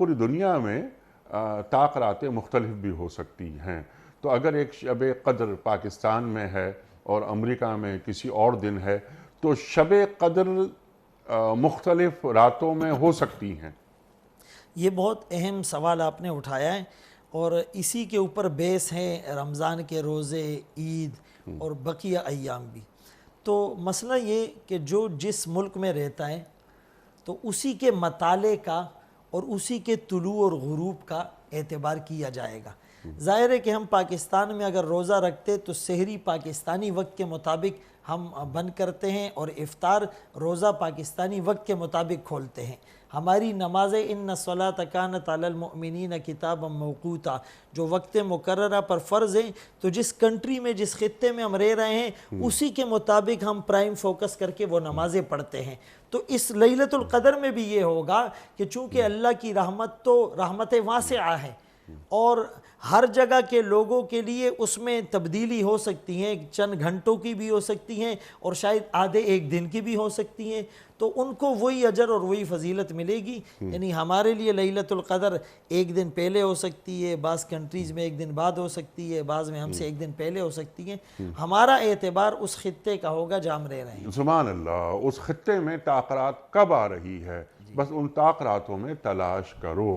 پوری دنیا میں تاخراتیں مختلف بھی ہو سکتی ہیں. تو اگر ایک شب قدر پاکستان میں ہے اور امریکہ میں کسی اور دن ہے تو شب قدر مختلف راتوں میں ہو سکتی ہیں. یہ بہت اہم سوال آپ نے اٹھایا ہے، اور اسی کے اوپر بیس ہے رمضان کے روزے، عید اور بقیہ ایام بھی. تو مسئلہ یہ کہ جو جس ملک میں رہتا ہے تو اسی کے مطالعے کا اور اسی کے طلوع اور غروب کا اعتبار کیا جائے گا. ظاہر ہے کہ ہم پاکستان میں اگر روزہ رکھتے تو سحری پاکستانی وقت کے مطابق ہم بند کرتے ہیں اور افطار روزہ پاکستانی وقت کے مطابق کھولتے ہیں. ہماری نمازیں ان الصلاۃ کانت علی المؤمنین کتابا موقوتا جو وقت مقررہ پر فرض ہیں، تو جس کنٹری میں جس خطے میں ہم رہ رہے ہیں اسی کے مطابق ہم پرائم فوکس کر کے وہ نمازیں پڑھتے ہیں. تو اس لیلۃ القدر میں بھی یہ ہوگا کہ چونکہ اللہ کی رحمت تو رحمت واسعہ ہے اور ہر جگہ کے لوگوں کے لیے اس میں تبدیلی ہو سکتی ہیں، چند گھنٹوں کی بھی ہو سکتی ہیں اور شاید آدھے ایک دن کی بھی ہو سکتی ہیں، تو ان کو وہی اجر اور وہی فضیلت ملے گی. یعنی ہمارے لیے لیلۃ القدر ایک دن پہلے ہو سکتی ہے، بعض کنٹریز میں ایک دن بعد ہو سکتی ہے، بعض میں ہم سے ایک دن پہلے ہو سکتی ہے. ہمارا اعتبار اس خطے کا ہوگا جہاں ہم رہ رہے ہیں. سبحان اللہ. اس خطے میں تاخرات کب آ رہی ہے، بس ان تاخراتوں میں تلاش کرو.